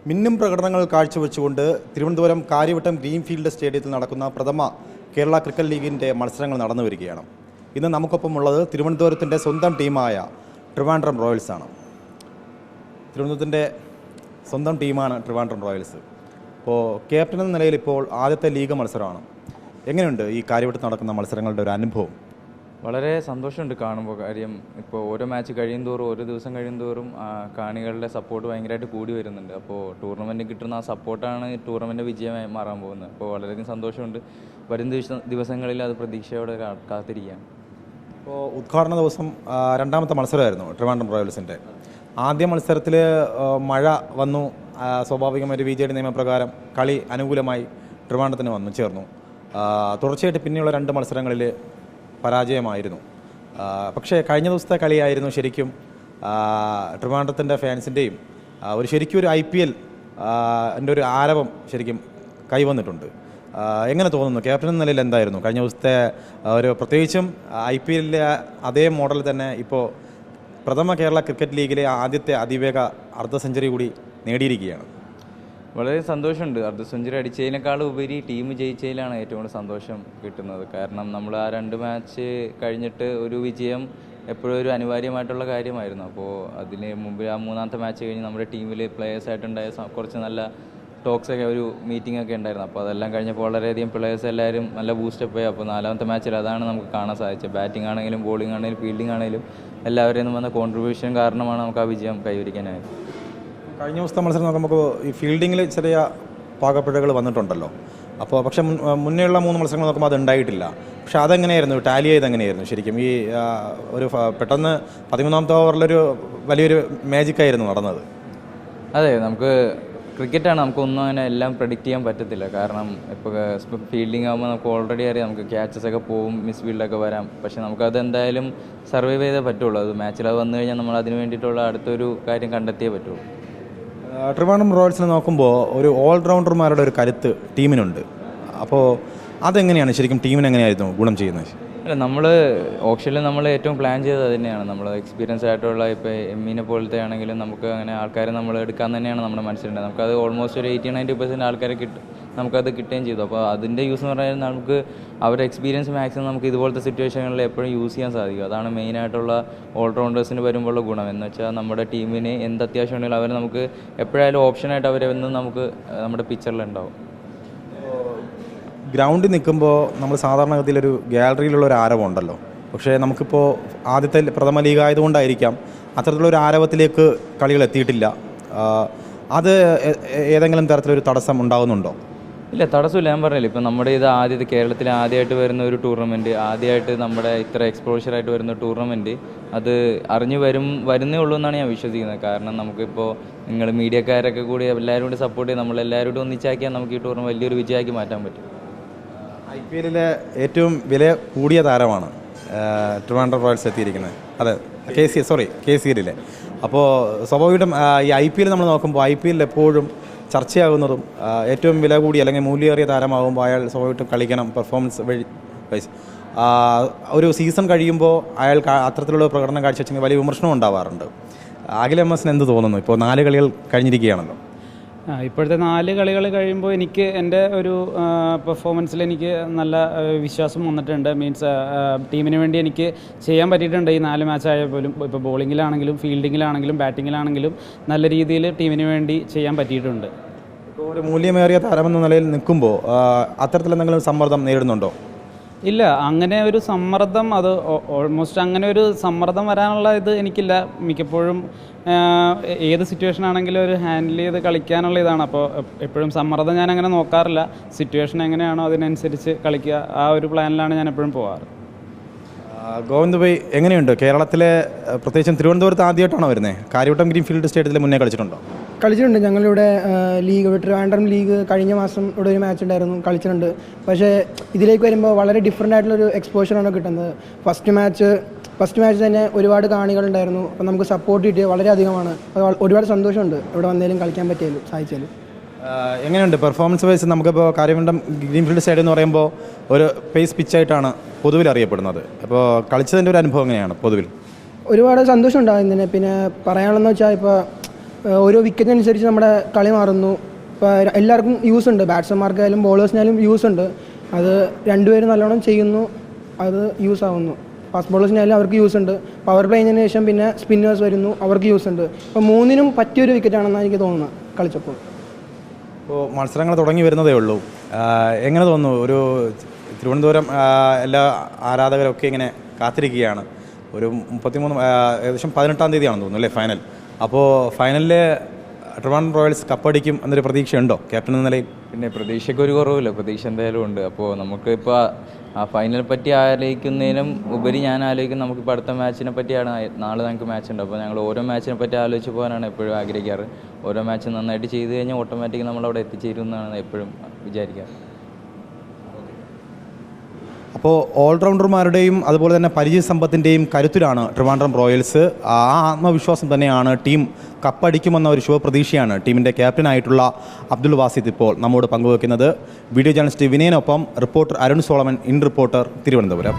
മിന്നും പ്രകടനങ്ങൾ കാഴ്ചവെച്ചുകൊണ്ട് തിരുവനന്തപുരം കാര്യവട്ടം ഗ്രീൻഫീൽഡ് സ്റ്റേഡിയത്തിൽ നടക്കുന്ന പ്രഥമ കേരള ക്രിക്കറ്റ് ലീഗിൻ്റെ മത്സരങ്ങൾ നടന്നു വരികയാണ്. ഇന്ന് നമുക്കൊപ്പമുള്ളത് തിരുവനന്തപുരത്തിൻ്റെ സ്വന്തം ടീമായ ട്രിവാൻഡ്രം റോയൽസാണ്. തിരുവനന്തപുരത്തിൻ്റെ സ്വന്തം ടീമാണ് ട്രിവാൻഡ്രം റോയൽസ്. അപ്പോൾ ക്യാപ്റ്റൻ എന്ന നിലയിൽ ഇപ്പോൾ ആദ്യത്തെ ലീഗ് മത്സരമാണ്. എങ്ങനെയുണ്ട് ഈ കാര്യവട്ടത്ത് നടക്കുന്ന മത്സരങ്ങളുടെ ഒരു അനുഭവം? വളരെ സന്തോഷമുണ്ട് കാണുമ്പോൾ. കാര്യം ഇപ്പോൾ ഓരോ മാച്ച് കഴിയുന്തോറും ഓരോ ദിവസം കഴിയുന്തോറും കാണികളുടെ സപ്പോർട്ട് ഭയങ്കരമായിട്ട് കൂടി വരുന്നുണ്ട്. അപ്പോൾ ടൂർണമെൻറ്റ് കിട്ടുന്ന ആ സപ്പോർട്ടാണ് ടൂർണമെൻറ്റ് വിജയമായി മാറാൻ പോകുന്നത്. അപ്പോൾ വളരെയധികം സന്തോഷമുണ്ട്. വരും ദിവസങ്ങളിൽ അത് പ്രതീക്ഷയോടെ കാത്തിരിക്കുകയാണ്. ഇപ്പോൾ ഉദ്ഘാടന ദിവസം രണ്ടാമത്തെ മത്സരമായിരുന്നു ട്രിവാൻഡ്രം റോയൽസിൻ്റെ. ആദ്യ മത്സരത്തിൽ മഴ വന്നു. സ്വാഭാവികമായൊരു VJ നിയമപ്രകാരം കളി അനുകൂലമായി ട്രിവാൻഡ്രത്തിന് വന്നു ചേർന്നു. തുടർച്ചയായിട്ട് പിന്നെയുള്ള രണ്ട് മത്സരങ്ങളിൽ പരാജയമായിരുന്നു. പക്ഷേ കഴിഞ്ഞ ദിവസത്തെ കളിയായിരുന്നു ശരിക്കും ട്രിവാൻഡ്രത്തിൻ്റെ ഫാൻസിൻ്റെയും ശരിക്കും ഒരു IPL എൻ്റെ ഒരു ആരവം ശരിക്കും കൈവന്നിട്ടുണ്ട്. എങ്ങനെ തോന്നുന്നു ക്യാപ്റ്റൻ എന്ന നിലയിൽ? എന്തായിരുന്നു കഴിഞ്ഞ ദിവസത്തെ പ്രത്യേകിച്ചും IPL അതേ മോഡൽ തന്നെ ഇപ്പോൾ പ്രഥമ കേരള ക്രിക്കറ്റ് ലീഗിലെ ആദ്യത്തെ അതിവേഗ അർദ്ധ സെഞ്ചുറി കൂടി നേടിയിരിക്കുകയാണ്. വളരെ സന്തോഷമുണ്ട്. അർദ്ധ സെഞ്ചുറി അടിച്ചതിനേക്കാൾ ഉപരി ടീം ജയിച്ചതിലാണ് ഏറ്റവും കൂടുതൽ സന്തോഷം കിട്ടുന്നത്. കാരണം നമ്മൾ ആ രണ്ട് മാച്ച് കഴിഞ്ഞിട്ട് ഒരു വിജയം എപ്പോഴും ഒരു അനിവാര്യമായിട്ടുള്ള കാര്യമായിരുന്നു. അപ്പോൾ അതിന് മുമ്പ് ആ മൂന്നാമത്തെ മാച്ച് കഴിഞ്ഞ് നമ്മുടെ ടീമിൽ പ്ലേയേഴ്സായിട്ടുണ്ടായ കുറച്ച് നല്ല ടോക്സൊക്കെ ഒരു മീറ്റിംഗ് ഒക്കെ ഉണ്ടായിരുന്നു. അപ്പോൾ അതെല്ലാം കഴിഞ്ഞപ്പോൾ വളരെയധികം പ്ലേയേഴ്സ് എല്ലാവരും നല്ല ബൂസ്റ്റപ്പ് ആയി. അപ്പോൾ നാലാമത്തെ മാച്ചിൽ അതാണ് നമുക്ക് കാണാൻ സാധിച്ചത്. ബാറ്റിംഗ് ആണെങ്കിലും ബോളിംഗ് ആണെങ്കിലും ഫീൽഡിംഗ് ആണെങ്കിലും എല്ലാവരെയും വന്ന കോൺട്രിബ്യൂഷൻ കാരണമാണ് നമുക്ക് ആ വിജയം കൈവരിക്കാനായത്. കഴിഞ്ഞ ദിവസത്തെ മത്സരം നമുക്ക് ഈ ഫീൽഡിങ്ങിൽ ചെറിയ പാകപ്പിഴകൾ വന്നിട്ടുണ്ടല്ലോ. അപ്പോൾ പക്ഷേ മുന്നേയുള്ള മൂന്ന് മത്സരങ്ങൾ നോക്കുമ്പോൾ അത് ഉണ്ടായിട്ടില്ല. പക്ഷേ അതെങ്ങനെയായിരുന്നു ടാലി ചെയ്ത് എങ്ങനെയായിരുന്നു ശരിക്കും? ഈ ഒരു പെട്ടെന്ന് 13ാമത്തെ ഓവറിലൊരു വലിയൊരു മാജിക്കായിരുന്നു നടന്നത്. അതെ, നമുക്ക് ക്രിക്കറ്റാണ്, നമുക്കൊന്നും അങ്ങനെ എല്ലാം പ്രെഡിക്റ്റ് ചെയ്യാൻ പറ്റത്തില്ല. കാരണം ഇപ്പോൾ ഫീൽഡിംഗ് ആകുമ്പോൾ നമുക്ക് ഓൾറെഡി അറിയാം നമുക്ക് ക്യാച്ചസ് ഒക്കെ പോവും, മിസ് ഫീൽഡൊക്കെ വരാം. പക്ഷേ നമുക്കത് എന്തായാലും സർവൈവ് ചെയ്തേ പറ്റുള്ളൂ. അത് മാച്ചിൽ അത് വന്നു കഴിഞ്ഞാൽ നമ്മൾ അതിന് വേണ്ടിയിട്ടുള്ള അടുത്തൊരു കാര്യം കണ്ടെത്തിയേ പറ്റുള്ളൂ. ട്രിവാൻഡ്രം റോയൽസിനെ നോക്കുമ്പോൾ ഒരു ഓൾറൗണ്ടർമാരുടെ ഒരു കരുത്ത് ടീമിനുണ്ട്. അപ്പോൾ അതെങ്ങനെയാണ് ശരിക്കും ടീമിന് എങ്ങനെയായിരുന്നു ഗുണം ചെയ്യുന്നത്? അല്ല, നമ്മൾ ഓപ്ഷനിൽ നമ്മൾ ഏറ്റവും പ്ലാൻ ചെയ്തത് അത് തന്നെയാണ്. നമ്മൾ എക്സ്പീരിയൻസ് ആയിട്ടുള്ള ഇപ്പോൾ എമ്മിനെ പോലത്തെ ആണെങ്കിലും നമുക്ക് അങ്ങനെ ആൾക്കാരെ നമ്മൾ എടുക്കാൻ തന്നെയാണ് നമ്മുടെ മനസ്സിലുണ്ട്. നമുക്കത് ഓൾമോസ്റ്റ് ഒരു 80-90% ആൾക്കാരെ നമുക്കത് കിട്ടുകയും ചെയ്തു. അപ്പോൾ അതിൻ്റെ യൂസ് എന്ന് പറഞ്ഞാൽ നമുക്ക് അവരുടെ എക്സ്പീരിയൻസ് മാക്സിമം നമുക്ക് ഇതുപോലത്തെ സിറ്റുവേഷനുകളിൽ എപ്പോഴും യൂസ് ചെയ്യാൻ സാധിക്കും. അതാണ് മെയിനായിട്ടുള്ള ഓൾറൗണ്ടേഴ്സിന് വരുമ്പോഴുള്ള ഗുണം. എന്ന് വെച്ചാൽ നമ്മുടെ ടീമിന് എന്ത് അത്യാവശ്യം ഉണ്ടെങ്കിലും അവർ നമുക്ക് എപ്പോഴായാലും ഓപ്ഷനായിട്ട് അവരെ വന്ന് നമുക്ക് നമ്മുടെ പിക്ചറിലുണ്ടാവും. ഗ്രൗണ്ടിൽ നിൽക്കുമ്പോൾ നമ്മൾ സാധാരണഗതിയിലൊരു ഗാലറിയിലുള്ള ഒരു ആരവം ഉണ്ടല്ലോ. പക്ഷേ നമുക്കിപ്പോൾ ആദ്യത്തെ പ്രഥമ ലീഗ് ആയതുകൊണ്ടായിരിക്കാം അത്തരത്തിലുള്ളൊരു ആരവത്തിലേക്ക് കളികൾ എത്തിയിട്ടില്ല. അത് ഏതെങ്കിലും തരത്തിലൊരു തടസ്സം ഉണ്ടാകുന്നുണ്ടോ? ഇല്ല, തടസ്സമില്ല. ഞാൻ പറഞ്ഞില്ല, ഇപ്പോൾ നമ്മുടെ ഇത് ആദ്യത്തെ കേരളത്തിൽ ആദ്യമായിട്ട് വരുന്ന ഒരു ടൂർണമെൻറ്റ്, ആദ്യമായിട്ട് നമ്മുടെ ഇത്ര എക്സ്പോഷറായിട്ട് വരുന്ന ടൂർണമെൻറ്റ്, അത് വരുന്നേ ഉള്ളൂ എന്നാണ് ഞാൻ വിശ്വസിക്കുന്നത്. കാരണം നമുക്കിപ്പോൾ നിങ്ങൾ മീഡിയക്കാരൊക്കെ കൂടി എല്ലാവരും കൂടി സപ്പോർട്ട് ചെയ്ത് നമ്മളെല്ലാവരും കൂടി ഒന്നിച്ചാക്കിയാൽ നമുക്ക് ഈ ടൂർണമെൻറ്റ് വലിയൊരു വിജയമാക്കി മാറ്റാൻ പറ്റും. IPL ഏറ്റവും വില കൂടിയ താരമാണ് ട്രിവാൻഡ്രം റോയൽസ് എത്തിയിരിക്കുന്നത്. അതെ, KCL. അപ്പോൾ സ്വാഭാവികമായിട്ടും ഈ IPL നമ്മൾ നോക്കുമ്പോൾ IPL എപ്പോഴും ചർച്ചയാകുന്നതും ഏറ്റവും വില കൂടി അല്ലെങ്കിൽ മൂല്യമേറിയ താരമാകുമ്പോൾ അയാൾ സ്വാഭാവികമായിട്ടും കളിക്കണം, പെർഫോമൻസ് വൈസ്. ഒരു സീസൺ കഴിയുമ്പോൾ അയാൾ അത്തരത്തിലുള്ള പ്രകടനം കാഴ്ചവെച്ചെങ്കിൽ വലിയ വിമർശനം ഉണ്ടാവാറുണ്ട്. അഖിൽ MS എന്ത് തോന്നുന്നു? ഇപ്പോൾ 4 കളികൾ കഴിഞ്ഞിരിക്കുകയാണല്ലോ. ഇപ്പോഴത്തെ 4 കളികൾ കഴിയുമ്പോൾ എനിക്ക് എൻ്റെ ഒരു പെർഫോമൻസിൽ എനിക്ക് നല്ല വിശ്വാസം വന്നിട്ടുണ്ട്. മീൻസ് ടീമിന് വേണ്ടി എനിക്ക് ചെയ്യാൻ പറ്റിയിട്ടുണ്ട്. ഈ 4 മാച്ച് ആയാൽ പോലും ഇപ്പോൾ ബോളിങ്ങിലാണെങ്കിലും ഫീൽഡിങ്ങിലാണെങ്കിലും ബാറ്റിങ്ങിലാണെങ്കിലും നല്ല രീതിയിൽ ടീമിന് വേണ്ടി ചെയ്യാൻ പറ്റിയിട്ടുണ്ട്. ഇപ്പോൾ ഒരു മൂല്യമേറിയ താരമെന്ന നിലയിൽ നിൽക്കുമ്പോൾ അത്തരത്തിലെന്തെങ്കിലും സമ്മർദ്ദം നേരിടുന്നുണ്ടോ? ഇല്ല, അങ്ങനെ ഒരു സമ്മർദ്ദം, അത് ഓൾമോസ്റ്റ് അങ്ങനെ ഒരു സമ്മർദ്ദം വരാനുള്ള ഇത് എനിക്കില്ല. മിക്കപ്പോഴും ഏത് സിറ്റുവേഷൻ ആണെങ്കിലും ഒരു ഹാൻഡിൽ ചെയ്ത് കളിക്കാനുള്ള ഇതാണ്. അപ്പോൾ എപ്പോഴും സമ്മർദ്ദം ഞാൻ അങ്ങനെ നോക്കാറില്ല. സിറ്റുവേഷൻ എങ്ങനെയാണോ അതിനനുസരിച്ച് കളിക്കുക, ആ ഒരു പ്ലാനിലാണ് ഞാൻ എപ്പോഴും പോകാറ്. ഗോവിന്ദ് ഭായ്, എങ്ങനെയുണ്ട് കേരളത്തിലെ പ്രത്യേകിച്ചും തിരുവനന്തപുരത്ത് ആദ്യമായിട്ടാണോ വരുന്നത്? കാര്യവട്ടം ഗ്രീൻഫീൽഡ് സ്റ്റേഡിയത്തിൽ മുന്നേ കളിച്ചിട്ടുണ്ടോ? കളിച്ചിട്ടുണ്ട്. ഞങ്ങളിവിടെ ലീഗ് ട്രിവാൻഡ്രം ലീഗ് കഴിഞ്ഞ മാസം ഇവിടെ ഒരു മാച്ച് ഉണ്ടായിരുന്നു, കളിച്ചിട്ടുണ്ട്. പക്ഷേ ഇതിലേക്ക് വരുമ്പോൾ വളരെ ഡിഫറെൻ്റ് ആയിട്ടുള്ളൊരു എക്സ്പോഷറാണ് കിട്ടുന്നത്. ഫസ്റ്റ് മാച്ച് തന്നെ ഒരുപാട് കാണികളുണ്ടായിരുന്നു. അപ്പോൾ നമുക്ക് സപ്പോർട്ട് കിട്ടിയത് വളരെയധികമാണ്. ഒരുപാട് സന്തോഷമുണ്ട് ഇവിടെ വന്നേലും കളിക്കാൻ പറ്റിയാലും സാധിച്ചാലും. എങ്ങനെയുണ്ട് പെർഫോമൻസ് വൈസ്? നമുക്കിപ്പോൾ കാര്യവട്ടം ഗ്രീൻഫീൽഡ് സ്റ്റേഡിയം എന്ന് പറയുമ്പോൾ ഒരു പേസ് പിച്ചായിട്ടാണ് പൊതുവിൽ അറിയപ്പെടുന്നത്. അപ്പോൾ കളിച്ചതിൻ്റെ ഒരു അനുഭവം എങ്ങനെയാണ് പൊതുവിൽ? ഒരുപാട് സന്തോഷം ഉണ്ടാകും ഇതിന്. പിന്നെ പറയാനുള്ളതെന്ന് വെച്ചാൽ ഇപ്പോൾ ഓരോ വിക്കറ്റിനനുസരിച്ച് നമ്മുടെ കളി മാറുന്നു. ഇപ്പോൾ എല്ലാവർക്കും യൂസ് ഉണ്ട്, ബാറ്റ്സ്മാൻമാർക്കായാലും ബോളേഴ്സിനായാലും യൂസ് ഉണ്ട്. അത് രണ്ടുപേരും നല്ലോണം ചെയ്യുന്നു, അത് യൂസ് ആവുന്നു. ഫാസ്റ്റ് ബോളേഴ്സിനായാലും അവർക്ക് യൂസ് ഉണ്ട്. പവർ പ്ലേ കഴിഞ്ഞതിന് ശേഷം പിന്നെ സ്പിന്നേഴ്സ് വരുന്നു, അവർക്ക് യൂസ് ഉണ്ട്. അപ്പോൾ മൂന്നിനും പറ്റിയൊരു വിക്കറ്റാണെന്നാണ് എനിക്ക് തോന്നുന്നത് കളിച്ചപ്പോൾ. ഇപ്പോൾ മത്സരങ്ങൾ തുടങ്ങി വരുന്നതേ ഉള്ളൂ. എങ്ങനെ തോന്നുന്നു? ഒരു തിരുവനന്തപുരം എല്ലാ ആരാധകരൊക്കെ ഇങ്ങനെ കാത്തിരിക്കുകയാണ്. ഒരു 33 ഏകദേശം 18-ാം തീയതിയാണെന്ന് തോന്നുന്നു അല്ലേ ഫൈനൽ? അപ്പോൾ ഫൈനലിൽ ട്രിവാൻഡ്രം റോയൽസ് കപ്പടിക്കും എന്നൊരു പ്രതീക്ഷയുണ്ടോ ക്യാപ്റ്റൻ എന്ന നിലയിൽ? പിന്നെ പ്രതീക്ഷയ്ക്ക് ഒരു കുറവില്ല, പ്രതീക്ഷ എന്തായാലും ഉണ്ട്. അപ്പോൾ നമുക്കിപ്പോൾ ആ ഫൈനൽ പറ്റി ആലോചിക്കുന്നതിനും ഉപരി ഞാൻ ആലോചിക്കുന്നത് നമുക്കിപ്പോൾ അടുത്ത മാച്ചിനെ പറ്റിയാണ്. നാളെ ഞങ്ങൾക്ക് മാച്ച് ഉണ്ട്, അപ്പോൾ ഞങ്ങൾ ഓരോ മാച്ചിനെ പറ്റി ആലോചിച്ച് പോകാനാണ് എപ്പോഴും ആഗ്രഹിക്കാറ്. ഓരോ മാച്ച് നന്നായിട്ട് ചെയ്ത് കഴിഞ്ഞാൽ ഓട്ടോമാറ്റിക് നമ്മളവിടെ എത്തിച്ചേരുമെന്നാണ് എപ്പോഴും വിചാരിക്കാറ്. അപ്പോൾ ഓൾറൗണ്ടർമാരുടെയും അതുപോലെ തന്നെ പരിചയസമ്പത്തിൻ്റെയും കരുത്തിലാണ് ട്രിവാൻഡ്രം റോയൽസ്. ആ ആത്മവിശ്വാസം തന്നെയാണ് ടീം കപ്പടിക്കുമെന്ന ഒരു ശുഭപ്രതീക്ഷയാണ് ടീമിൻ്റെ ക്യാപ്റ്റനായിട്ടുള്ള അബ്ദുൽ വാസിദ് ഇപ്പോൾ നമ്മോട് പങ്കുവെക്കുന്നത്. വീഡിയോ ജേർണലിസ്റ്റ് വിനയനൊപ്പം reporter Arun Solomon, in reporter, Thiruvananthapuram.